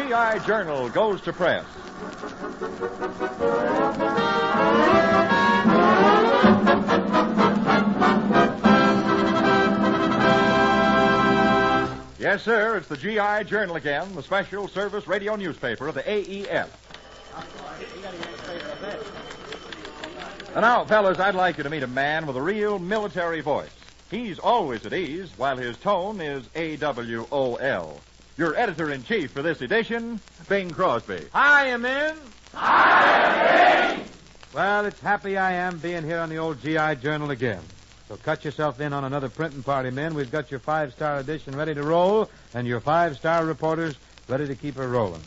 GI Journal goes to press. Yes, sir, it's the GI Journal again, the special service radio newspaper of the AEF. And now, fellas, I'd like you to meet a man with a real military voice. He's always at ease, while his tone is AWOL. Your editor-in-chief for this edition, Bing Crosby. Hiya, men. Hiya, Bing. Well, it's happy I am being here on the old GI Journal again. So cut yourself in on another printing party, men. We've got your 5-star edition ready to roll, and your 5-star reporters ready to keep her rolling.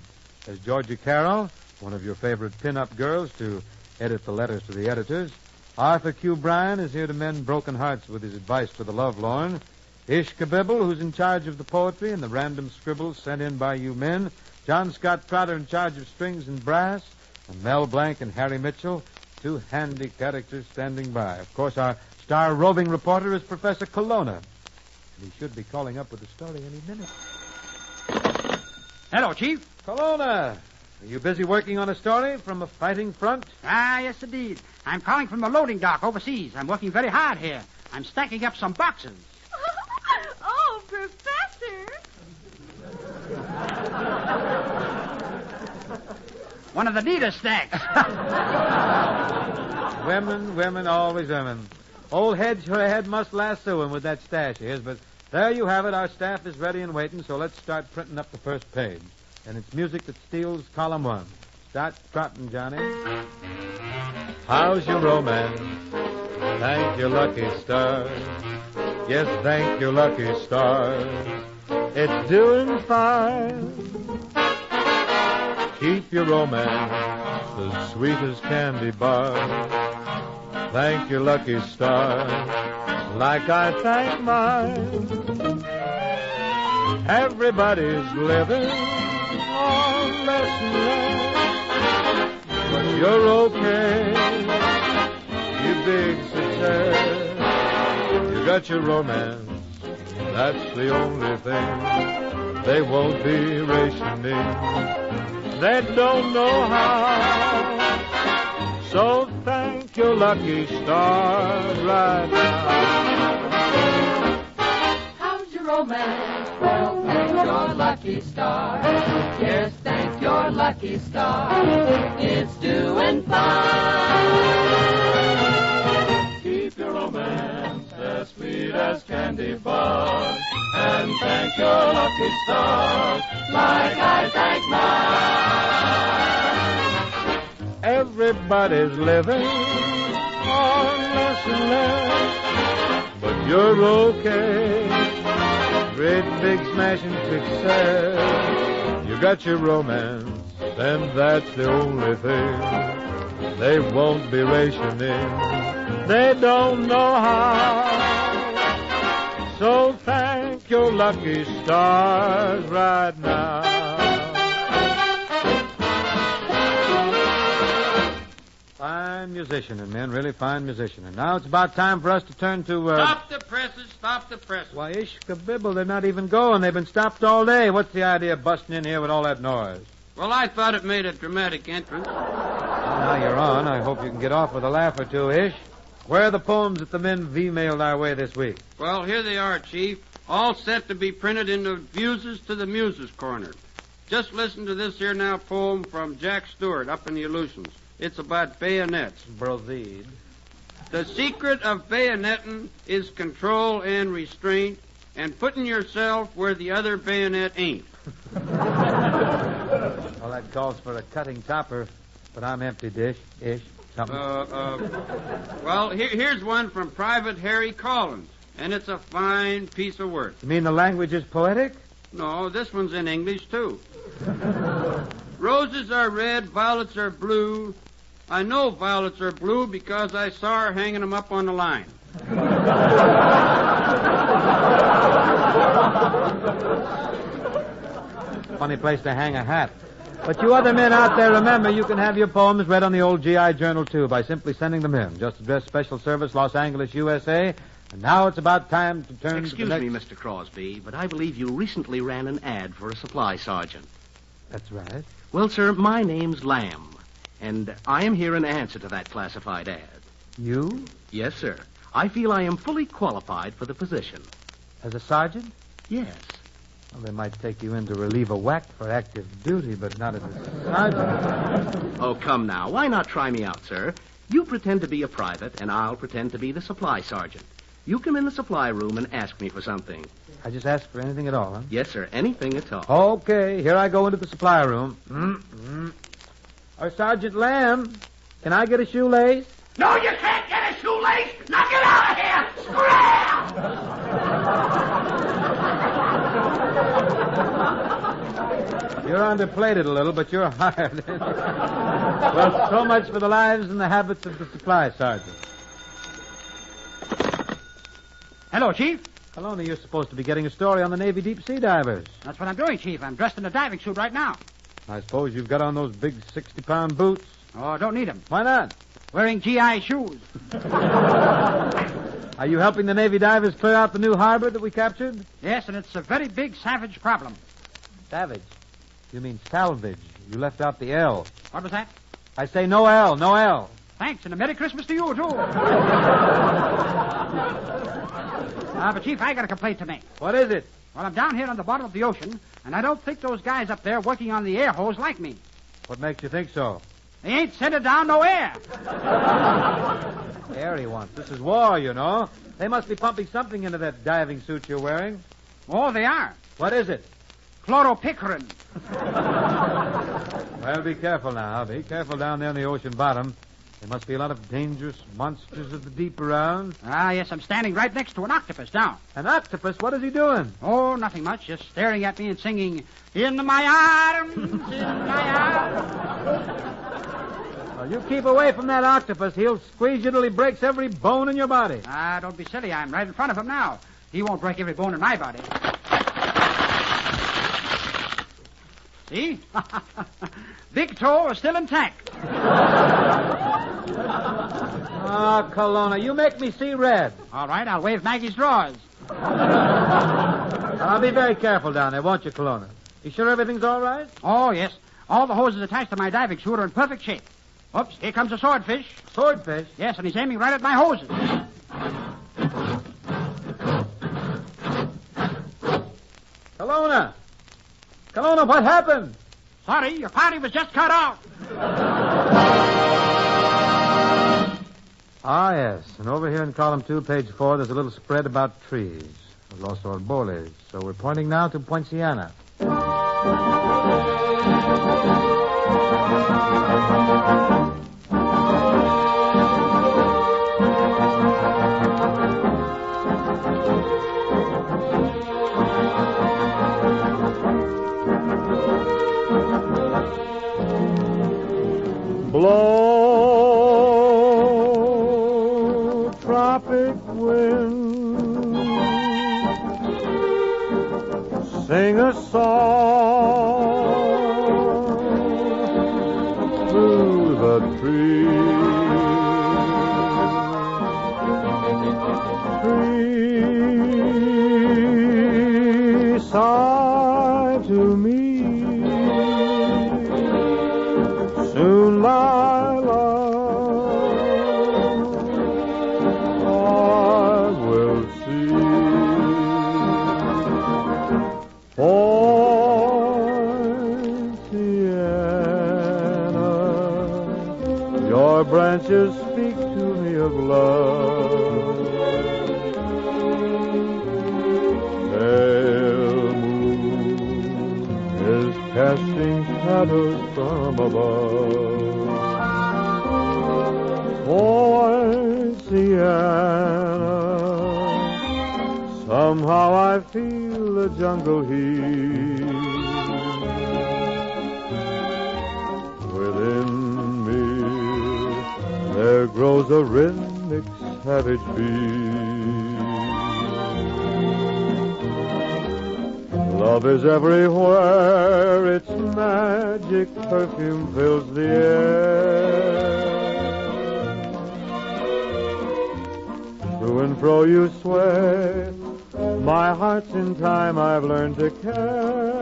There's Georgia Carroll, one of your favorite pin-up girls, to edit the letters to the editors. Arthur Q. Bryan is here to mend broken hearts with his advice to the lovelorn. Ish Kabibble, who's in charge of the poetry and the random scribbles sent in by you men. John Scott Trotter in charge of strings and brass. And Mel Blanc and Harry Mitchell, two handy characters standing by. Of course, our star roving reporter is Professor Colonna. And he should be calling up with a story any minute. Hello, Chief. Colonna, are you busy working on a story from a fighting front? Yes, indeed. I'm calling from the loading dock overseas. I'm working very hard here. I'm stacking up some boxes. Oh, Professor. One of the neatest stacks. Women, always women. Old head must lasso him with that stash of his, but there you have it. Our staff is ready and waiting, so let's start printing up the first page. And it's music that steals column 1. Start trotting, Johnny. How's your romance? Thank your lucky stars. Yes, thank your lucky stars. It's doing fine. Keep your romance as sweet as candy bars. Thank your lucky stars like I thank mine. Everybody's living on less and less, but you're okay. You big success. You got your romance. That's the only thing. They won't be rationing. They don't know how. So thank your lucky stars right now. How's your romance? Well, thank your lucky stars. Yes, thank your lucky stars. It's doing fine. Keep your romance as sweet as candy bars. And thank your lucky stars like I thank mine. Everybody's living on less and less, but you're okay. Great big smashing success. You got your romance, and that's the only thing. They won't be rationing. They don't know how. So thank your lucky stars right now. Fine musician, and men, really fine musician. And now it's about time for us to turn to... Stop the presses, stop the presses. Why, Ishkabibble, they're not even going. They've been stopped all day. What's the idea of busting in here with all that noise? Well, I thought it made a dramatic entrance. Well, now you're on. I hope you can get off with a laugh or two, Ish. Where are the poems that the men V-mailed our way this week? Well, here they are, Chief. All set to be printed into Fuses to the Muses Corner. Just listen to this here now poem from Jack Stewart up in the Aleutians. It's about bayonets. Proceed. The secret of bayoneting is control and restraint and putting yourself where the other bayonet ain't. Well, that calls for a cutting topper, but I'm empty, Ish. Something. Well, here's one from Private Harry Collins, and it's a fine piece of work. You mean the language is poetic? No, this one's in English, too. Roses are red, violets are blue. I know violets are blue because I saw her hanging them up on the line. Funny place to hang a hat. But you other men out there, remember, you can have your poems read on the old GI Journal, too, by simply sending them in. Just address Special Service, Los Angeles, USA. And now it's about time to turn Excuse me, Mr. Crosby, but I believe you recently ran an ad for a supply sergeant. That's right. Well, sir, my name's Lamb, and I am here in answer to that classified ad. You? Yes, sir. I feel I am fully qualified for the position. As a sergeant? Yes. Well, they might take you in to relieve a whack for active duty, but not as a sergeant. Oh, come now. Why not try me out, sir? You pretend to be a private, and I'll pretend to be the supply sergeant. You come in the supply room and ask me for something. I just ask for anything at all, huh? Yes, sir. Anything at all. Okay, here I go into the supply room. Sergeant Lamb, can I get a shoelace? No, you can't get a shoelace. Now get out of here. Scram! You're underplated a little, but you're hired. Well, so much for the lives and the habits of the supply sergeant. Hello, Chief. Kelowna, you're supposed to be getting a story on the Navy deep-sea divers. That's what I'm doing, Chief. I'm dressed in a diving suit right now. I suppose you've got on those big 60-pound boots. Oh, don't need them. Why not? Wearing GI shoes. Are you helping the Navy divers clear out the new harbor that we captured? Yes, and it's a very big savage problem. Savage? You mean salvage. You left out the L. What was that? I say no L, no L. Thanks, and a Merry Christmas to you, too. But, Chief, I got a complaint to make. What is it? Well, I'm down here on the bottom of the ocean, and I don't think those guys up there working on the air hose like me. What makes you think so? They ain't sending down no air. Air he wants. This is war, you know. They must be pumping something into that diving suit you're wearing. Oh, they are. What is it? Chloropicrin. Well, be careful now. Be careful down there in the ocean bottom. There must be a lot of dangerous monsters of the deep around. Ah, yes, I'm standing right next to an octopus now. An octopus? What is he doing? Oh, nothing much. Just staring at me and singing, "In my arms, in my arms." Well, you keep away from that octopus. He'll squeeze you till he breaks every bone in your body. Ah, don't be silly. I'm right in front of him now. He won't break every bone in my body. See? Big toe is still intact. Ah, Kelowna, you make me see red. All right, I'll wave Maggie's drawers. I'll be very careful down there, won't you, Kelowna? You sure everything's all right? Oh, yes. All the hoses attached to my diving suit are in perfect shape. Oops, here comes a swordfish. Swordfish? Yes, and he's aiming right at my hoses. Kelowna! Kelowna, what happened? Sorry, your party was just cut out. Ah, yes. And over here in column 2, page 4, there's a little spread about trees. Los Arboles. So we're pointing now to Poinciana. Blow, tropic wind, sing a song through the trees, sigh to me. Soon, my love, I will see Poinciana. Your branches speak to me of love. Pale moon is casting shadows from above. Poinciana, somehow I feel the jungle heat within me. There grows a rhythmic savage beat. Love is everywhere, its magic perfume fills the air. To and fro you sway, my heart's in time, I've learned to care.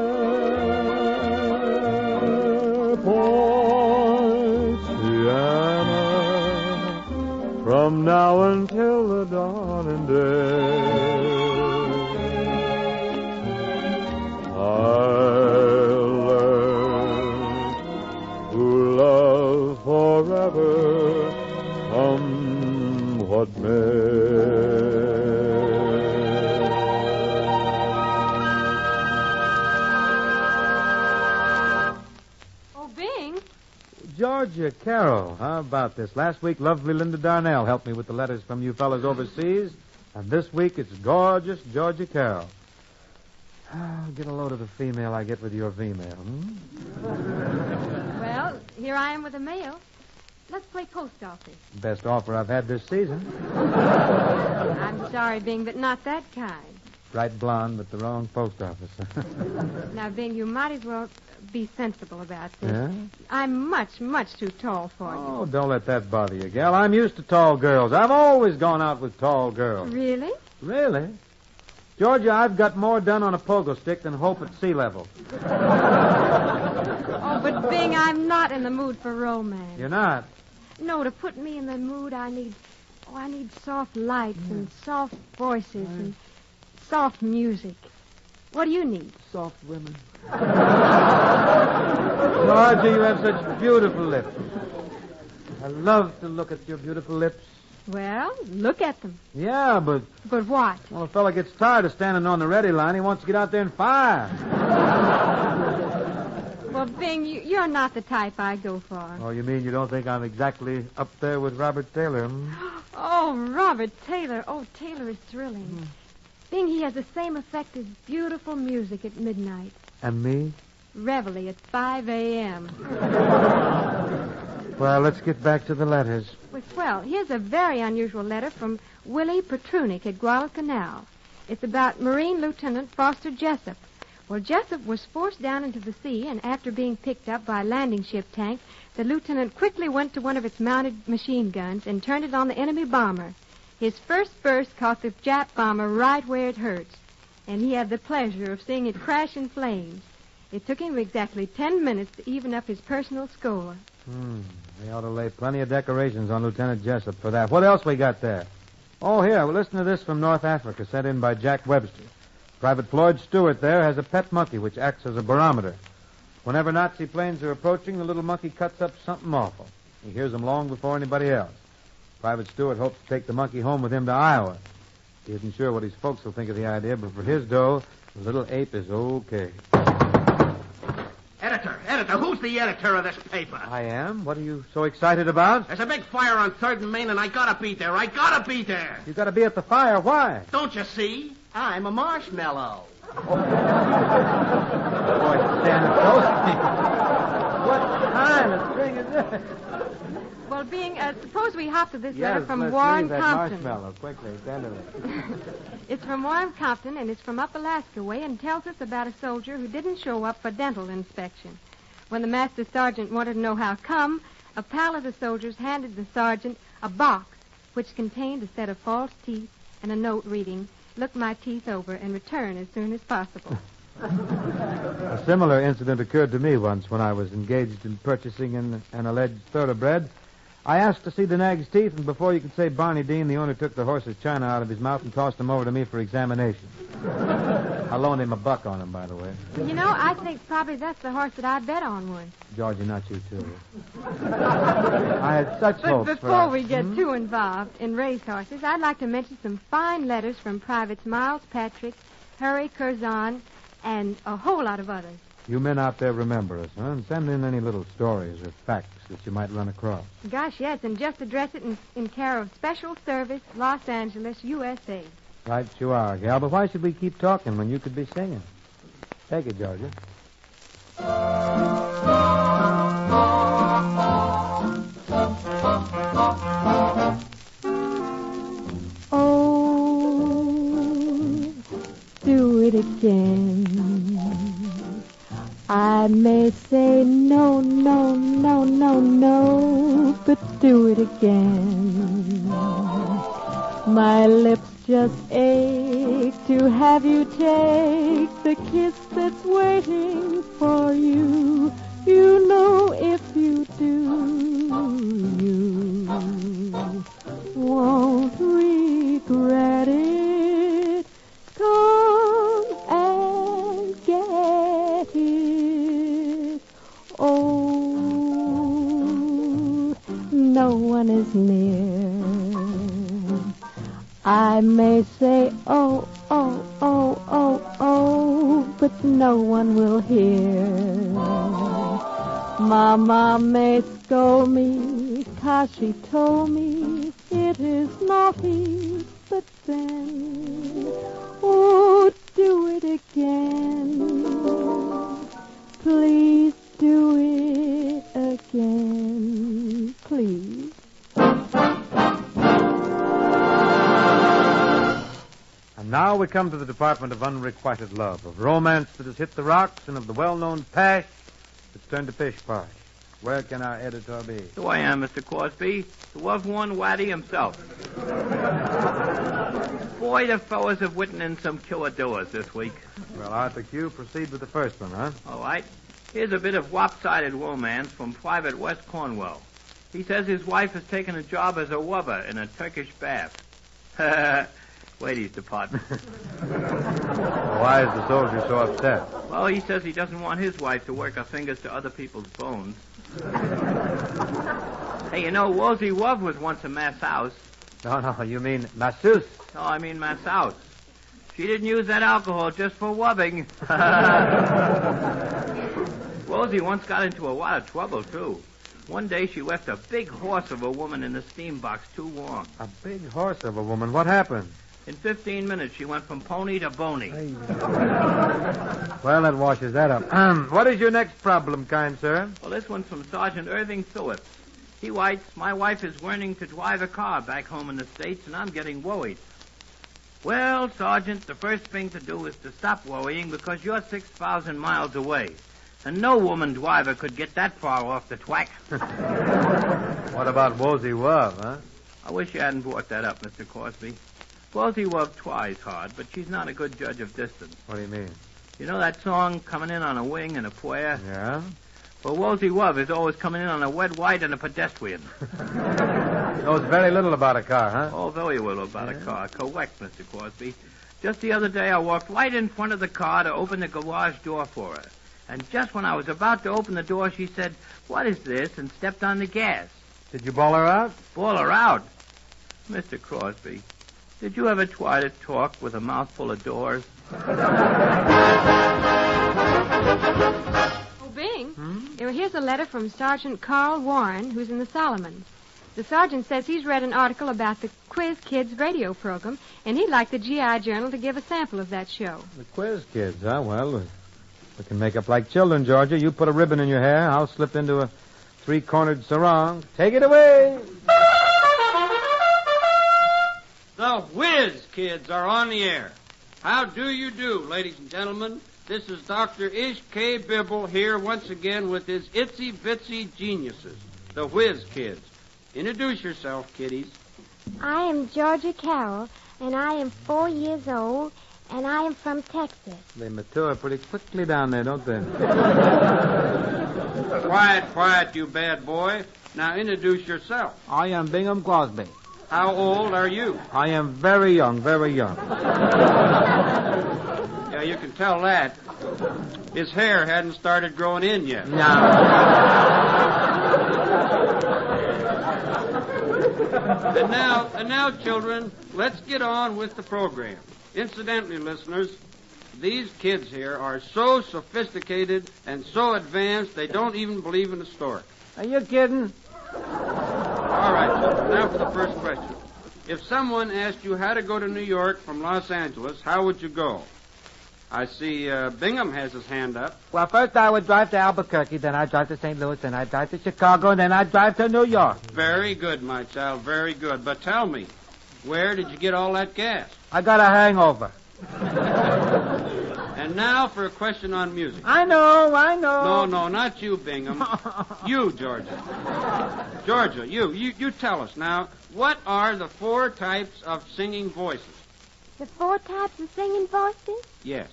Poinciana, from now until the dawning day. I'll learn to love forever, come what may. Georgia, Carroll, how about this? Last week, lovely Linda Darnell helped me with the letters from you fellas overseas, and this week it's gorgeous Georgia Carroll. Get a load of the female I get with your female. Well, here I am with a male. Let's play post office. Best offer I've had this season. I'm sorry, Bing, but not that kind. Bright blonde, but the wrong post office. Now, Bing, you might as well be sensible about this. Yeah? I'm much, much too tall for you. Oh, don't let that bother you, gal. I'm used to tall girls. I've always gone out with tall girls. Really? Really? Georgia, I've got more done on a pogo stick than Hope at sea level. Oh, but Bing, I'm not in the mood for romance. You're not? No, to put me in the mood, I need soft lights and soft voices and soft music. What do you need? Soft women. Georgia, you have such beautiful lips. I love to look at your beautiful lips. Well, look at them. Yeah, but... But what? Well, a fella gets tired of standing on the ready line. He wants to get out there and fire. Well, Bing, you're not the type I go for. Oh, you mean you don't think I'm exactly up there with Robert Taylor? Oh, Robert Taylor. Oh, Taylor is thrilling. Bing, he has the same effect as beautiful music at midnight. And me? Reveille at 5 a.m. Well, let's get back to the letters. Well, here's a very unusual letter from Willie Petrunik at Guadalcanal. It's about Marine Lieutenant Foster Jessup. Well, Jessup was forced down into the sea, and after being picked up by a landing ship tank, the lieutenant quickly went to one of its mounted machine guns and turned it on the enemy bomber. His first burst caught the Jap bomber right where it hurts, and he had the pleasure of seeing it crash in flames. It took him exactly 10 minutes to even up his personal score. They ought to lay plenty of decorations on Lieutenant Jessup for that. What else we got there? Oh, here, well, listen to this from North Africa, sent in by Jack Webster. Private Floyd Stewart there has a pet monkey which acts as a barometer. Whenever Nazi planes are approaching, the little monkey cuts up something awful. He hears them long before anybody else. Private Stewart hopes to take the monkey home with him to Iowa. He isn't sure what his folks will think of the idea, but for his dough, the little ape is okay. Editor, who's the editor of this paper? I am? What are you so excited about? There's a big fire on 3rd and Main, and I gotta be there. You gotta be at the fire. Why? Don't you see? I'm a marshmallow. Boy, standing close to me. What kind of thing is this? Well, suppose we hop to this letter Yes, from let's Warren read that Compton. marshmallow. Quickly, send it. It's from Warren Compton, and it's from up Alaska way, and tells us about a soldier who didn't show up for dental inspection. When the master sergeant wanted to know how come, a pal of the soldiers handed the sergeant a box which contained a set of false teeth and a note reading, "Look my teeth over and return as soon as possible." A similar incident occurred to me once when I was engaged in purchasing an alleged thoroughbred. I asked to see the nag's teeth, and before you could say Barney Dean, the owner took the horse's china out of his mouth and tossed him over to me for examination. I loaned him $1 on him, by the way. You know, I think probably that's the horse that I bet on once. Georgie, not you, too. I had such hopes. But before we get too involved in racehorses, I'd like to mention some fine letters from Privates Miles Patrick, Harry Curzon, and a whole lot of others. You men out there remember us, huh? And send in any little stories or facts that you might run across. Gosh, yes, and just address it in care of Special Service, Los Angeles, USA. Right you are, gal. But why should we keep talking when you could be singing? Take it, Georgia. Oh, do it again. I may say no, no, no, no, no, but do it again. My lips just ache to have you take the kiss that's waiting for you. You know if you do, you won't regret it. Come and get it. Oh, no one is near. I may say, oh, oh, oh, oh, oh, but no one will hear. Mama may scold me, 'cause she told me it is naughty, but then, oh, do it again. Please do it again, please. And now we come to the department of unrequited love, of romance that has hit the rocks, and of the well-known pash that's turned to pish-posh. Where can our editor be? So I am, Mr. Crosby. The love-worn Waddy himself. Boy, the fellas have written in some killer doers this week. Well, Arthur Q, proceed with the first one, huh? All right. Here's a bit of lopsided romance from Private West Cornwell. He says his wife has taken a job as a rubber in a Turkish bath. Ladies' department. Why is the soldier so upset? Well, he says he doesn't want his wife to work her fingers to other people's bones. Hey, you know, Rosie Love was once a masseuse. No, you mean masseuse. No, I mean masseuse. She didn't use that alcohol just for rubbing. Rosie once got into a lot of trouble, too. One day she left a big horse of a woman in the steam box too long. A big horse of a woman? What happened? In 15 minutes, she went from pony to bony. Hey. Well, that washes that up. What is your next problem, kind sir? Well, this one's from Sergeant Irving Phillips. He writes, my wife is learning to drive a car back home in the States, and I'm getting worried. Well, Sergeant, the first thing to do is to stop worrying because you're 6,000 miles away. And no woman driver could get that far off the track. What about Rosie Love, huh? I wish you hadn't brought that up, Mr. Crosby. Rosie Love tries hard, but she's not a good judge of distance. What do you mean? You know that song, Coming In on a Wing and a Prayer? Yeah? Well, Rosie Love is always coming in on a red white and a pedestrian. Knows very little about a car, huh? Oh, very little about a car. Correct, Mr. Crosby. Just the other day, I walked right in front of the car to open the garage door for her. And just when I was about to open the door, she said, what is this? And stepped on the gas. Did you bawl her out? Bawl her out? Mr. Crosby, did you ever try to talk with a mouthful of doors? Oh, Bing, here's a letter from Sergeant Carl Warren, who's in the Solomons. The sergeant says he's read an article about the Quiz Kids radio program, and he'd like the GI Journal to give a sample of that show. The Quiz Kids, huh? Well, we can make up like children, Georgia. You put a ribbon in your hair. I'll slip into a three-cornered sarong. Take it away. The Whiz Kids are on the air. How do you do, ladies and gentlemen? This is Dr. Ish K. Bibble here once again with his itsy-bitsy geniuses, the Whiz Kids. Introduce yourself, kiddies. I am Georgia Carroll, and I am 4 years old, and I am from Texas. They mature pretty quickly down there, don't they? Quiet, you bad boy. Now introduce yourself. I am Bingham Crosby. How old are you? I am very young, very young. Yeah, you can tell that. His hair hadn't started growing in yet. No. And now, children, let's get on with the program. Incidentally, listeners, these kids here are so sophisticated and so advanced they don't even believe in a stork. Are you kidding? All right, children, now for the first question. If someone asked you how to go to New York from Los Angeles, how would you go? I see Bingham has his hand up. Well, first I would drive to Albuquerque, then I'd drive to St. Louis, then I'd drive to Chicago, and then I'd drive to New York. Very good, my child, very good. But tell me, where did you get all that gas? I got a hangover. And now for a question on music. I know. No, not you, Bingham. You, Georgia. Georgia, you tell us now, what are the 4 types of singing voices? The 4 types of singing voices? Yes.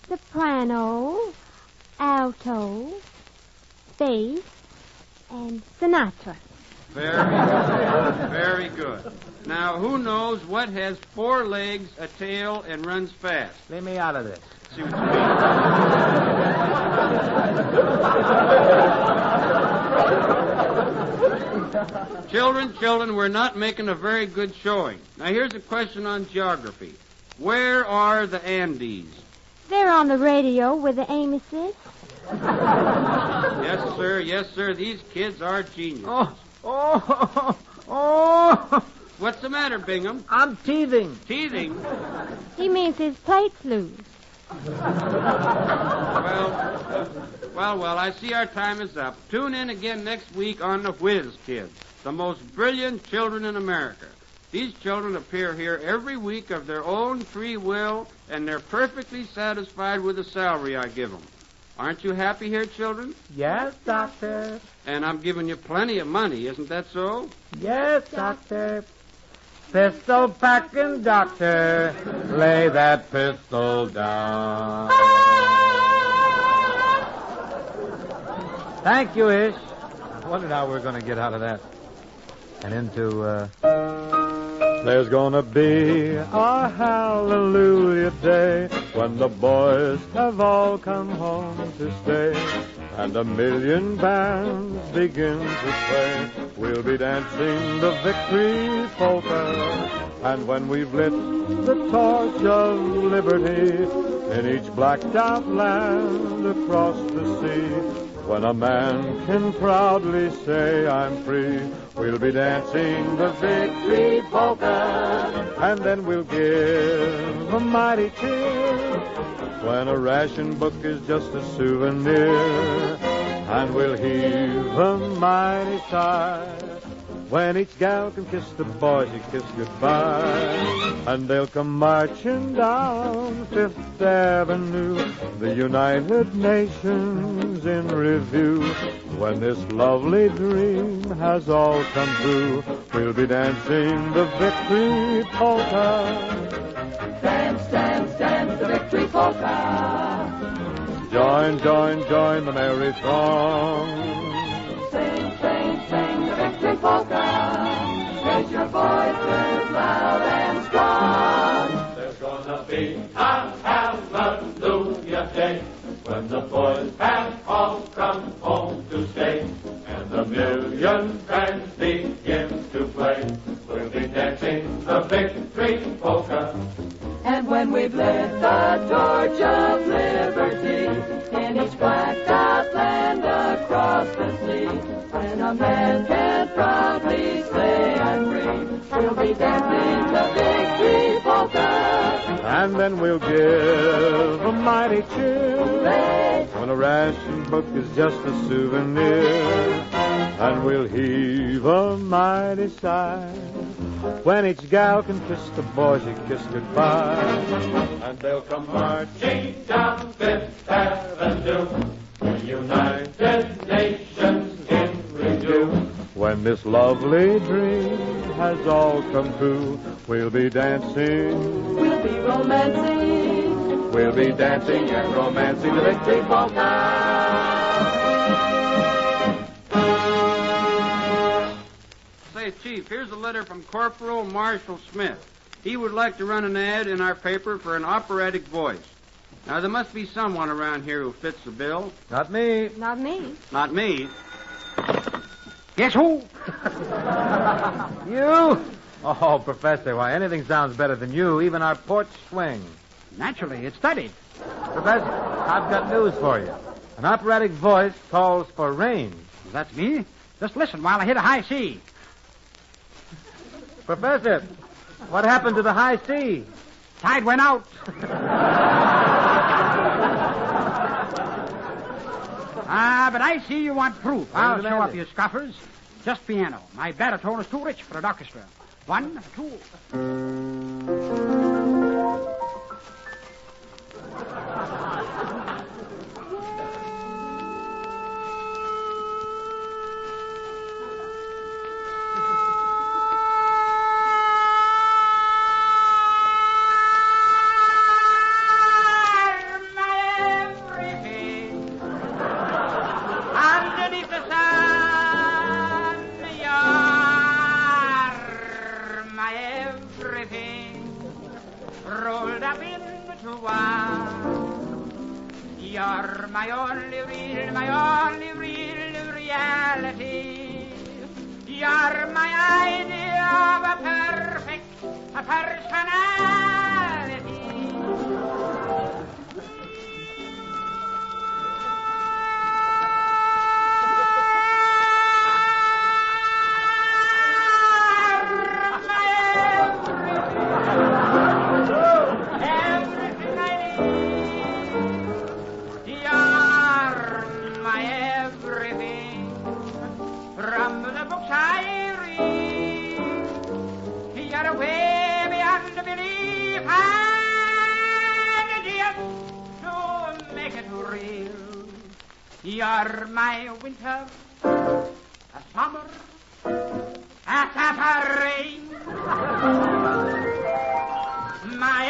Soprano, alto, space, and Sinatra. Very good. Very good. Now, who knows what has 4 legs, a tail, and runs fast? Leave me out of this. See what you mean? Children, we're not making a very good showing. Now, here's a question on geography. Where are the Andes? They're on the radio with the Amoses. Yes, sir. These kids are geniuses. Oh! What's the matter, Bingham? I'm teething. Teething? He means his plate's loose. Well, I see our time is up. Tune in again next week on the Whiz Kids, the most brilliant children in America. These children appear here every week of their own free will, and they're perfectly satisfied with the salary I give them. Aren't you happy here, children? Yes, Doctor. And I'm giving you plenty of money, isn't that so? Yes, Doctor. Pistol packing doctor, lay that pistol down. Thank you, Ish. I wondered how we were going to get out of that. And into, There's gonna be a hallelujah day when the boys have all come home to stay. And a million bands begin to play. We'll be dancing the victory polka. And when we've lit the torch of liberty in each blacked out land across the sea, when a man can proudly say I'm free, we'll be dancing the victory polka. And then we'll give a mighty cheer when a ration book is just a souvenir. And we'll heave a mighty sigh when each gal can kiss the boys you kiss goodbye. And they'll come marching down Fifth Avenue, the United Nations in review. When this lovely dream has all come true, we'll be dancing the victory polka. Dance, dance, dance the victory polka. Join, join, join the merry throng. Sing, sing, sing the victory polka. Raise your voices loud and strong. There's gonna be a hallelujah day when the boys have all come home to stay, and the million bands begin to play. We'll be dancing the victory polka. And when we've lit the torch of liberty in each blacked out land across the sea, when a man can proudly say I'm free, we'll be dancing the victory polka. And then we'll give a mighty cheer when a ration book is just a souvenir. And we'll heave a mighty sigh when each gal can kiss the boys you kiss goodbye. And they'll come marching down Fifth Avenue, the United Nations in review. When this lovely dream has all come true, we'll be dancing, we'll be romancing, we'll be dancing and romancing the victory polka. Say, Chief, here's a letter from Corporal Marshall Smith. He would like to run an ad in our paper for an operatic voice. Now, there must be someone around here who fits the bill. Not me. Not me. Not me. Guess who? You? Oh, Professor, why, anything sounds better than you, even our porch swing. Naturally, it's studied. Professor, I've got news for you. An operatic voice calls for rain. That's me. Just listen while I hit a high C. Professor, what happened to the high C? Tide went out. But I see you want proof. I'll show up, you scoffers. Just piano. My baritone is too rich for an orchestra. 1, 2. rolled up into one. You're my only real reality. You're my idea of a perfect personality. You're my winter, a summer, a rain, my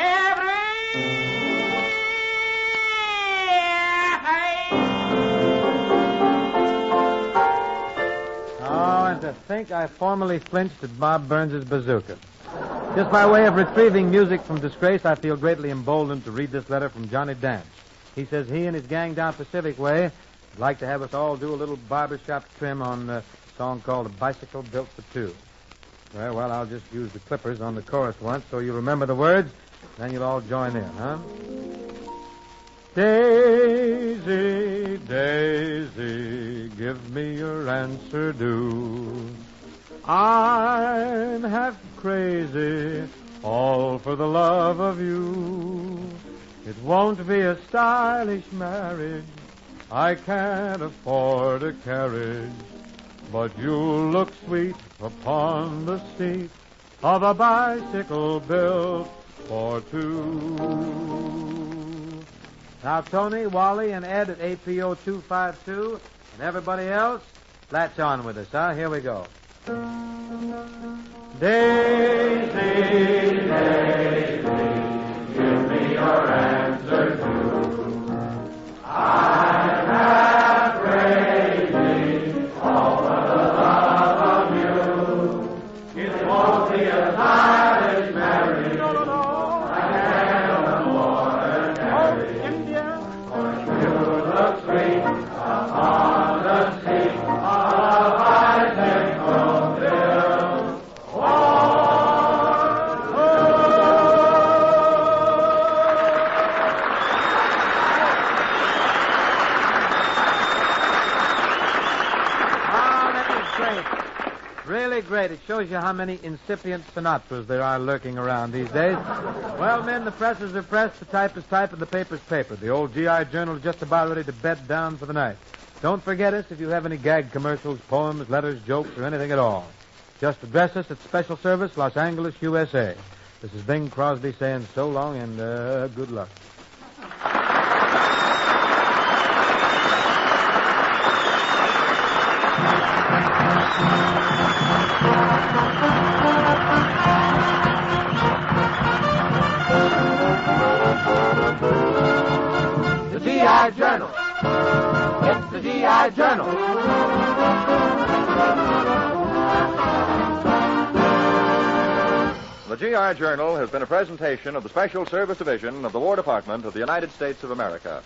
Oh, and to think I formally flinched at Bob Burns' bazooka. Just by way of retrieving music from disgrace, I feel greatly emboldened to read this letter from Johnny Dance. He says he and his gang down Pacific Way would like to have us all do a little barbershop trim on a song called A Bicycle Built for Two. Well, I'll just use the clippers on the chorus once so you remember the words, then you'll all join in, huh? Daisy, Daisy, give me your answer due. I'm half crazy, all for the love of you. It won't be a stylish marriage. I can't afford a carriage. But you'll look sweet upon the seat of a bicycle built for two. Now, Tony, Wally, and Ed at APO 252, and everybody else, latch on with us, huh? Here we go. Daisy, Daisy, give me your answer too. I'm half crazy, all for the love of you. It won't be a stylish marriage. No. I can't afford a carriage. For you look sweet upon the seat of a bicycle built Really great. It shows you how many incipient Sinatras there are lurking around these days. Well, men, the presses are pressed, the type is type, and the paper's paper. The old GI Journal is just about ready to bed down for the night. Don't forget us if you have any gag commercials, poems, letters, jokes, or anything at all. Just address us at Special Service, Los Angeles, USA. This is Bing Crosby saying so long and good luck. The GI Journal. It's the GI Journal. The GI Journal has been a presentation of the Special Service Division of the War Department of the United States of America.